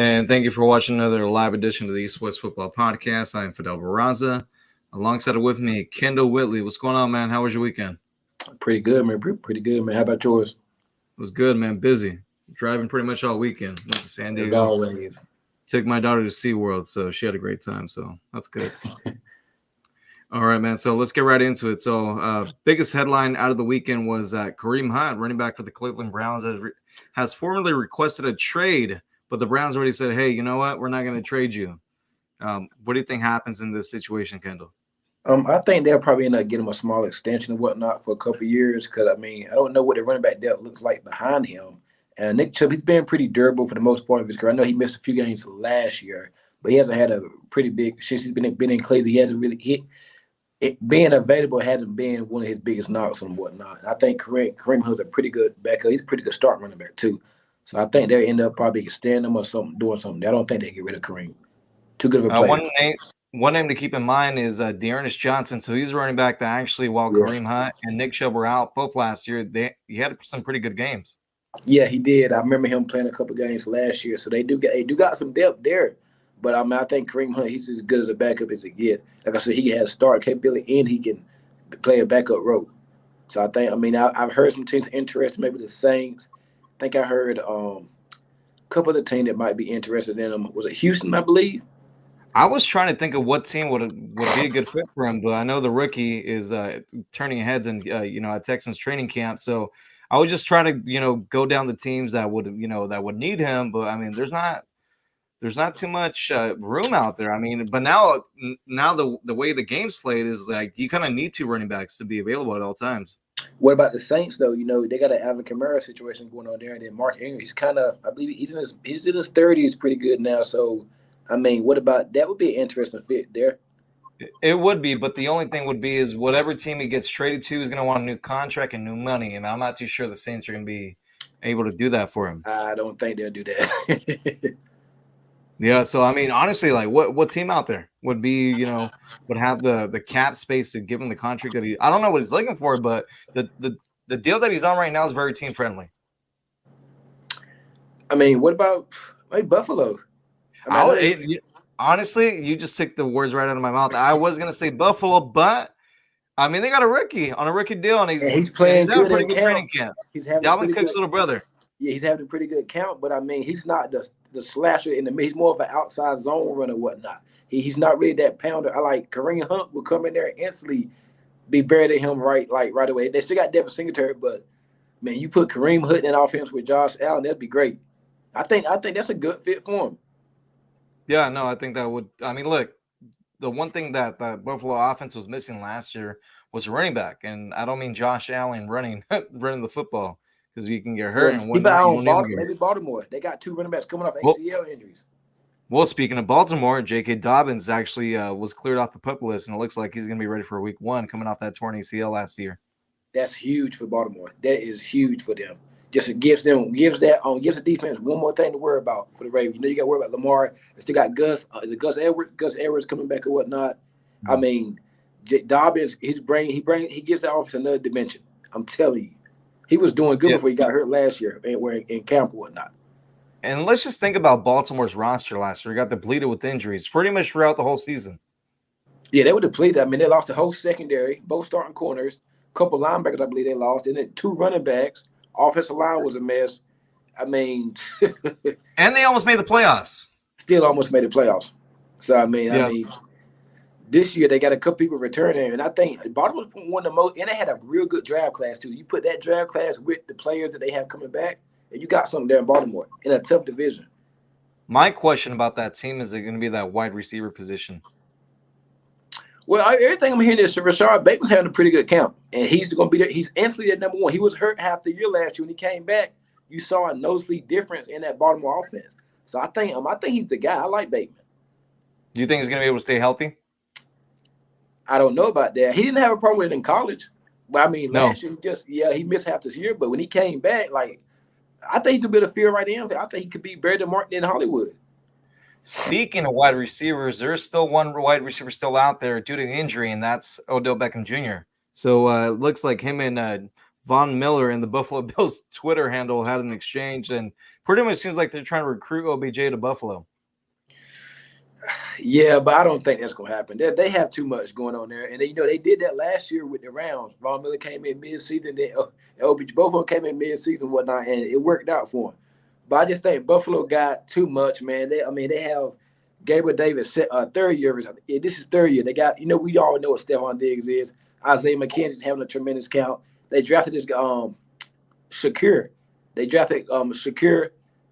And thank you for watching another live edition of the East West Football Podcast. I am Fidel Barraza. Alongside with me, Kendall Whitley. What's going on, man? How was your weekend? Pretty good, man. Pretty good, man. How about yours? It was good, man. Busy. Driving pretty much all weekend. Went to San As Diego. always. Took my daughter to SeaWorld, so she had a great time. So that's good. All right, man. So let's get right into it. So, biggest headline out of the weekend was that Kareem Hunt, running back for the Cleveland Browns, has formally requested a trade, but the Browns already said, "Hey, you know what? We're not going to trade you." What do you think happens in this situation, Kendall? I think they'll probably end up getting him a small extension and whatnot for a couple of years because I don't know what the running back depth looks like behind him. And Nick Chubb, he's been pretty durable for the most part of his career. I know he missed a few games last year, but he hasn't had a pretty big since he's been in Cleveland. He hasn't really hit it. Being available hasn't been one of his biggest knocks and whatnot. And I think Kareem Hunt's a pretty good backup. He's a pretty good start running back too. So I think they'll end up probably extending him or something, doing something. I don't think they get rid of Kareem. Too good of a player. One name to keep in mind is Dearness Johnson. So he's a running back that actually, while Yeah. Kareem Hunt and Nick Chubb were out both last year, he had some pretty good games. Yeah, he did. I remember him playing a couple games last year, so they do got some depth there. But I think Kareem Hunt, he's as good as a backup as it get. Like I said, he has start capability and he can play a backup role. So I've heard some teams interested, maybe the Saints. I think I heard a couple of the teams that might be interested in him. Was it Houston, I believe? I was trying to think of what team would be a good fit for him, but I know the rookie is turning heads in at Texans training camp. So I was just trying to go down the teams that would need him. But I mean, there's not too much room out there. I mean, but now the way the game's played is like you kind of need two running backs to be available at all times. What about the Saints though? They got an Alvin Kamara situation going on there, and then Mark Ingram. He's kind of, I believe, he's in his 30s, pretty good now. So, what about that? Would be an interesting fit there. It would be, but the only thing would be is whatever team he gets traded to is going to want a new contract and new money, and I'm not too sure the Saints are going to be able to do that for him. I don't think they'll do that. Yeah, so I mean, honestly, like what team out there would be, would have the cap space to give him the contract that I don't know what he's looking for, but the deal that he's on right now is very team friendly. What about Buffalo? Honestly, you just took the words right out of my mouth. I was gonna say Buffalo, but I mean they got a rookie on a rookie deal, and he's playing having a pretty good training camp. He's having Dalvin Cook's little brother. Yeah, he's having a pretty good count, but he's not the slasher in the. He's more of an outside zone runner, whatnot. He's not really that pounder. I like Kareem Hunt will come in there and instantly be better than him right away. They still got Devin Singletary, but man, you put Kareem Hunt in offense with Josh Allen, that'd be great. I think that's a good fit for him. Yeah, no, I think that would. I mean, look, the one thing that the Buffalo offense was missing last year was a running back, and I don't mean Josh Allen running the football because you can get hurt and whatnot. Maybe Baltimore. They got two running backs coming off ACL injuries. Well, speaking of Baltimore, J.K. Dobbins actually was cleared off the PUP list, and it looks like he's going to be ready for Week 1 coming off that torn ACL last year. That's huge for Baltimore. That is huge for them. Just gives the defense one more thing to worry about for the Ravens. You got to worry about Lamar. They still got Gus. Is it Gus Edwards? Gus Edwards coming back or whatnot. Mm-hmm. Dobbins, he gives that offense another dimension. I'm telling you, he was doing good before he got hurt last year in camp or whatnot. And let's just think about Baltimore's roster last year. We got depleted with injuries pretty much throughout the whole season. Yeah, they were depleted. They lost the whole secondary, both starting corners, a couple linebackers. I believe they lost, and then two running backs. Offensive line was a mess. And they almost made the playoffs. Still almost made the playoffs. So this year they got a couple people returning, and I think Baltimore won the most. And they had a real good draft class too. You put that draft class with the players that they have coming back, and you got something there in Baltimore in a tough division. My question about that team is: it going to be that wide receiver position? Well, everything I'm hearing is Rashard Bateman's having a pretty good camp, and he's going to be there. He's instantly at number one. He was hurt half the year last year. When he came back, you saw a nosebleed difference in that Baltimore offense. So I think he's the guy. I like Bateman. Do you think he's going to be able to stay healthy? I don't know about that. He didn't have a problem with it in college. But last year, he missed half this year. But when he came back, I think he's going to be able to feel right in. I think he could be better than Martin in Hollywood. Speaking of wide receivers, there's still one wide receiver still out there due to injury, and that's Odell Beckham Jr. So it looks like him and Von Miller and the Buffalo Bills Twitter handle had an exchange, and pretty much seems like they're trying to recruit OBJ to Buffalo. Yeah, but I don't think that's gonna happen. They have too much going on there, and they did that last year with the Rams. Von Miller came in mid-season, then OBJ, both of them came in mid-season and whatnot, and it worked out for them. But I just think Buffalo got too much, man. They have Gabriel Davis, third year. This is third year. They got, we all know what Stephon Diggs is. Isaiah McKenzie's having a tremendous count. They drafted this Shakir. They drafted Shakir,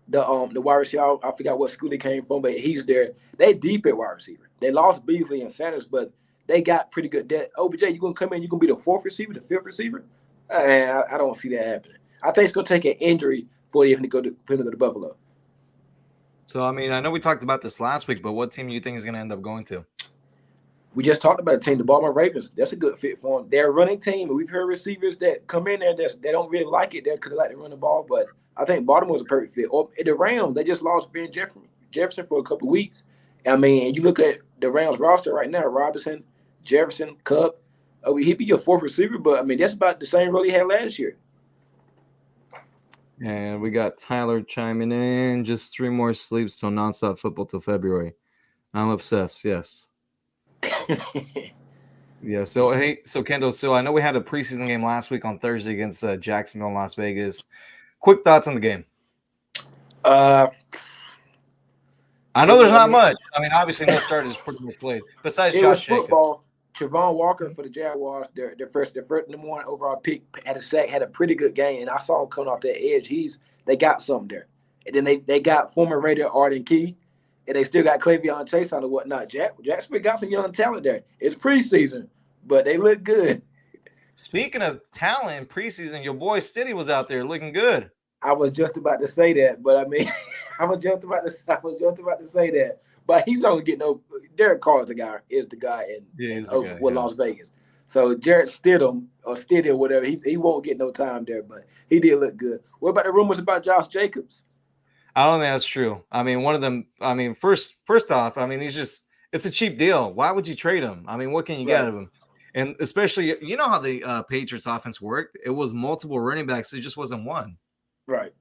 the wide receiver. I forgot what school he came from, but he's there. They deep at wide receiver. They lost Beasley and Sanders, but they got pretty good depth. OBJ, you're gonna come in, you're gonna be the fourth receiver, the fifth receiver. I don't see that happening. I think it's gonna take an injury for him to go to Buffalo. So I mean, I know we talked about this last week, but what team do you think is gonna end up going to? We just talked about the team, the Baltimore Ravens. That's a good fit for them. They're a running team, and we've heard receivers that come in there that they don't really like it. They could like to run the ball, but I think Baltimore's a perfect fit. Or the Rams, they just lost Ben Jefferson for a couple of weeks. I mean, and you look at the Rams roster right now: Robinson, Jefferson, Kupp. He'd be your fourth receiver, but I mean that's about the same role he had last year. And we got Tyler chiming in. Just 3 more sleeps till nonstop football till February. I'm obsessed. Yes. Yeah. So Kendall. So I know we had a preseason game last week on Thursday against Jacksonville in Las Vegas. Quick thoughts on the game. I know there's not much. I mean, obviously, no starters pretty much played besides Josh Jacobs. Travon Walker for the Jaguars, their first number 1 overall pick, had a sack, had a pretty good game, and I saw him coming off that edge. They got something there, and then they got former Raider Arden Key, and they still got Cleveon Chase on and whatnot. Jacksonville got some young talent there. It's preseason, but they look good. Speaking of talent in preseason, your boy Stiddy was out there looking good. I was just about to say that, but I mean, I was just about to say that. But he's not gonna get no. Derek Carr is the guy with Las Vegas. So Jarrett Stidham or whatever, he won't get no time there. But he did look good. What about the rumors about Josh Jacobs? I don't think that's true. I mean, one of them. I mean, first off, I mean, it's a cheap deal. Why would you trade him? I mean, what can you get out of him? And especially, you know how the Patriots offense worked. It was multiple running backs. It just wasn't one. Right.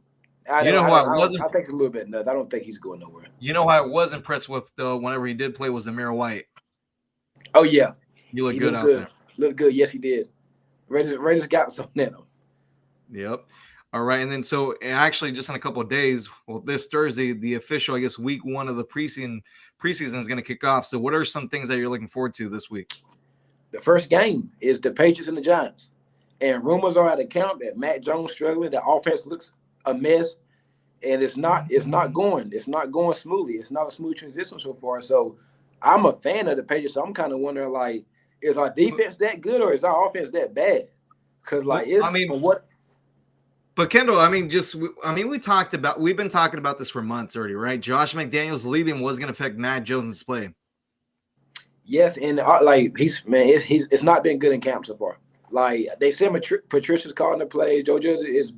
I think it's a little bit nuts. I don't think he's going nowhere. You know who I was impressed with though, whenever he did play, was Amir White. Oh yeah, he looked good out there. Looked good. Yes, he did. Raiders got something in him. Yep. All right, and then so actually, just in a couple of days, well, this Thursday, the official, I guess, week 1 of the preseason is going to kick off. So, what are some things that you're looking forward to this week? The first game is the Patriots and the Giants, and rumors are at the camp that Mac Jones struggling. The offense looks a mess, and it's not going smoothly. It's not a smooth transition so far. So I'm a fan of the Patriots. So I'm kind of wondering, like, is our defense that good or is our offense that bad? Because But Kendall, we've been talking about this for months already, right? Josh McDaniels leaving was going to affect Mac Jones' play. Yes, and it's not been good in camp so far. Like they said, Patricia's calling the play. Joe Judge is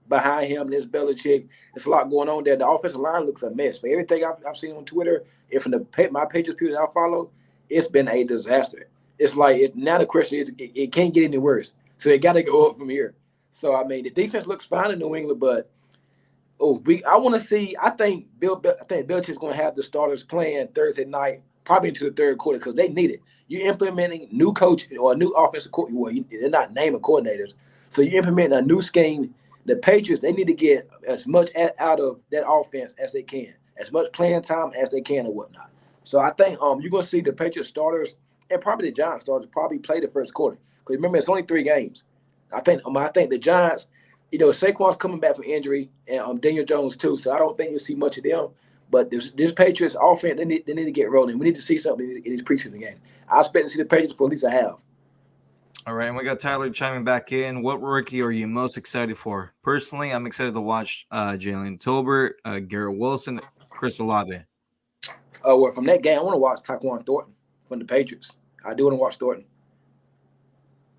behind him. There's Belichick. There's a lot going on there. The offensive line looks a mess. For everything I've seen on Twitter, and from my Patriots people that I follow, it's been a disaster. It's like now the question is it can't get any worse. So it got to go up from here. So I mean the defense looks fine in New England, but I want to see. I think Belichick's going to have the starters playing Thursday night, probably into the third quarter because they need it. You're implementing new coach or a new offensive coordinator. Well, they're not naming coordinators, so you're implementing a new scheme. The Patriots, they need to get as much out of that offense as they can, as much playing time as they can and whatnot. So I think you're going to see the Patriots starters and probably the Giants starters probably play the first quarter. Because remember, it's only 3 games. I think the Giants, Saquon's coming back from injury and Daniel Jones too. So I don't think you'll see much of them. But this Patriots offense, they need to get rolling. We need to see something in these preseason games. I expect to see the Patriots for at least a half. All right, and we got Tyler chiming back in. What rookie are you most excited for? Personally, I'm excited to watch Jalen Tolbert, Garrett Wilson, Chris Olave. Well, from that game, I want to watch Tyquan Thornton from the Patriots. I do want to watch Thornton.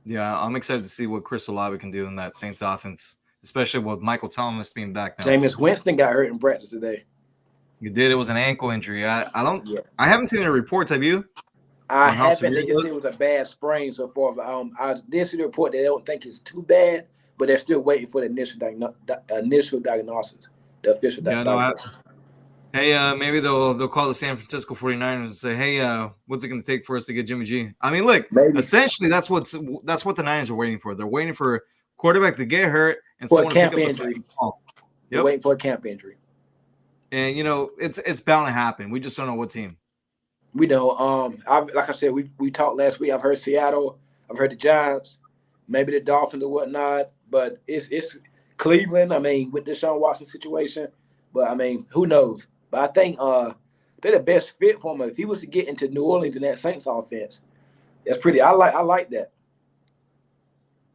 Yeah, I'm excited to see what Chris Olave can do in that Saints offense, especially with Michael Thomas being back now. Jameis Winston got hurt in practice today. You did. It was an ankle injury. I haven't seen any reports. Have you? I haven't. They just said it was a bad sprain so far. But I did see the report that they don't think it's too bad, but they're still waiting for the initial diagnosis, the official Yeah, no, diagnosis. hey, maybe they'll call the San Francisco 49ers and say, hey, what's it going to take for us to get Jimmy G? I mean, look, Maybe essentially that's what the Niners are waiting for. They're waiting for a quarterback to get hurt and for a someone to pick camp up the injury. fucking ball. They're Yep. waiting for a camp injury. And it's bound to happen. We just don't know what team. We know. Like I said, we talked last week. I've heard Seattle. I've heard the Giants, maybe the Dolphins or whatnot. But it's Cleveland. I mean, with the Deshaun Watson situation. But I mean, who knows? But I think they're the best fit for him. If he was to get into New Orleans in that Saints offense, that's pretty. I like that.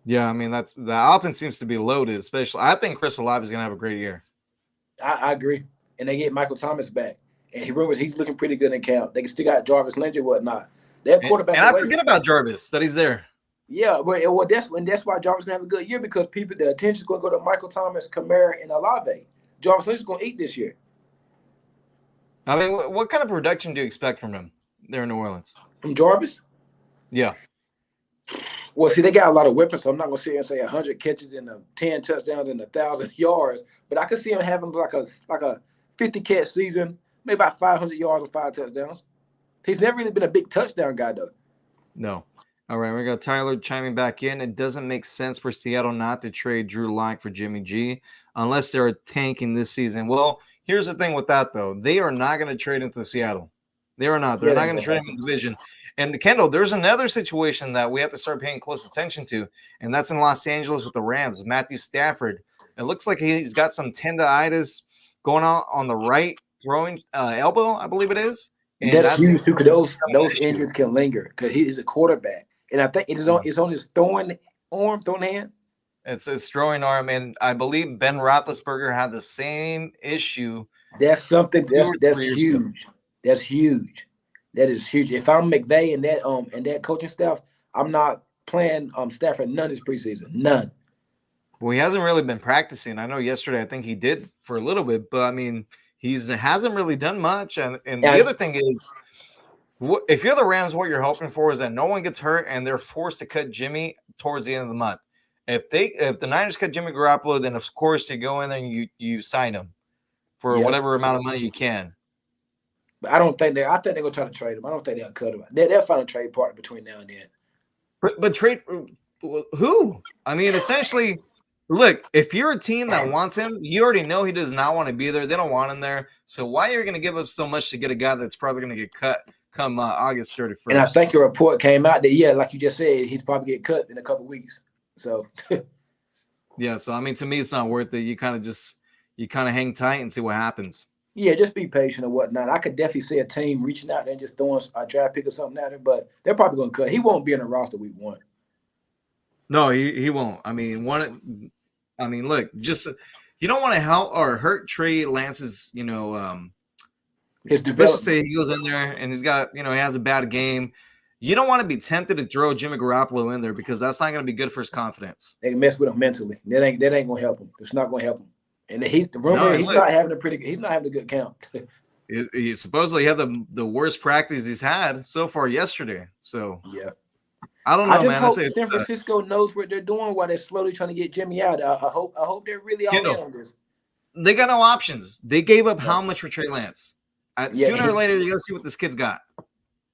Yeah, I mean the offense seems to be loaded. Especially, I think Chris Olave is going to have a great year. I agree. And they get Michael Thomas back, and he's looking pretty good in camp. They still got Jarvis Landry, whatnot. That quarterback. And I forget about Jarvis that he's there. Yeah, well, that's why Jarvis gonna have a good year because the attention's gonna go to Michael Thomas, Kamara, and Olave. Jarvis Landry's gonna eat this year. I mean, what kind of production do you expect from him there in New Orleans? From Jarvis? Yeah. Well, see, they got a lot of weapons, so I'm not gonna sit here and say 100 catches and 10 touchdowns and 1,000 yards, but I could see him having like a 50 catch season, maybe about 500 yards and 5 touchdowns. He's never really been a big touchdown guy though. No. All right, we got Tyler chiming back in. It doesn't make sense for Seattle not to trade Drew Lock for Jimmy G unless they're tanking this season. Well, here's the thing with that, though. They are not going to trade into Seattle. They are not. They're not going to trade him in the division. And, Kendall, there's another situation that we have to start paying close attention to, and that's in Los Angeles with the Rams. Matthew Stafford. It looks like he's got some tendonitis going on the right throwing elbow, I believe it is. And that's huge, too, because those injuries can linger because he is a quarterback. And I think it's on his throwing hand. It's throwing arm, and I believe Ben Roethlisberger had the same issue. That's something that's huge. That's huge. That is huge. If I'm McVay and that coaching staff, I'm not playing Stafford none this preseason. None. Well, he hasn't really been practicing. I know yesterday I think he did for a little bit, but I mean hasn't really done much. And the other thing is, if you're the Rams, what you're hoping for is that no one gets hurt and they're forced to cut Jimmy towards the end of the month. If the Niners cut Jimmy Garoppolo, then of course you go in there and you sign him for whatever amount of money you can. But I think they're gonna try to trade him. I don't think they'll cut him. They'll find a trade partner between now and then. But trade who? I mean, essentially, look, if you're a team that wants him, you already know he does not want to be there. They don't want him there. So why are you going to give up so much to get a guy that's probably going to get cut come August 31st? And I think a report came out that, like you just said, he's probably get cut in a couple of weeks. So, yeah. So, I mean, to me, it's not worth it. You kind of hang tight and see what happens. Yeah, just be patient and whatnot. I could definitely see a team reaching out there and just throwing a draft pick or something at him, but they're probably going to cut. He won't be in the roster week 1. No, he won't. I mean, look, just you don't want to help or hurt Trey Lance's, his development. Let's just say he goes in there and he's got, he has a bad game. You don't want to be tempted to throw Jimmy Garoppolo in there because that's not going to be good for his confidence. They can mess with him mentally. That ain't going to help him. It's not going to help him. And he's not having a good count. He supposedly had the worst practice he's had so far yesterday. So yeah. I don't know, I just man. hope San Francisco knows what they're doing while they're slowly trying to get Jimmy out. I hope they're really all in on this. They got no options. They gave up how much for Trey Lance? Sooner or later, you got to see what this kid's got.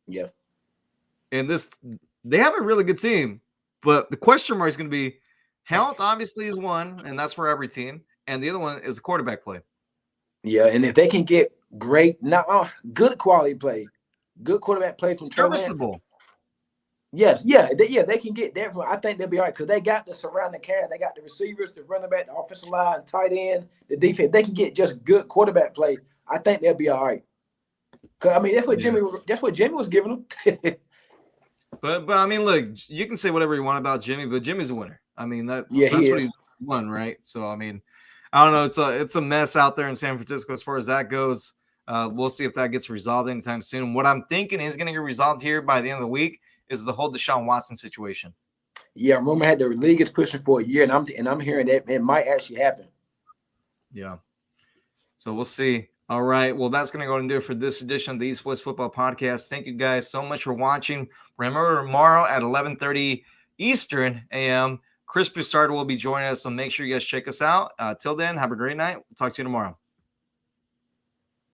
Yeah. And they have a really good team, but the question mark is going to be health. Obviously, is one, and that's for every team. And the other one is the quarterback play. Yeah, and if they can get good quality play, good quarterback play from serviceable. Lance, yes, they can get that. I think they'll be all right because they got the surrounding cast. They got the receivers, the running back, the offensive line, tight end, the defense. They can get just good quarterback play. I think they'll be all right. Because I mean, that's what Jimmy was giving them. But I mean, look, you can say whatever you want about Jimmy, but Jimmy's a winner. I mean that's what he's won, right? So I mean, I don't know. It's a mess out there in San Francisco as far as that goes. We'll see if that gets resolved anytime soon. What I'm thinking is going to get resolved here by the end of the week is the whole Deshaun Watson situation. Yeah, rumor had the league is pushing for a year, and I'm hearing that it might actually happen. Yeah. So we'll see. All right. Well, that's going to go and do it for this edition of the East West Football Podcast. Thank you guys so much for watching. Remember, tomorrow at 11:30 Eastern a.m., Chris Broussard will be joining us, so make sure you guys check us out. Till then, have a great night. We'll talk to you tomorrow.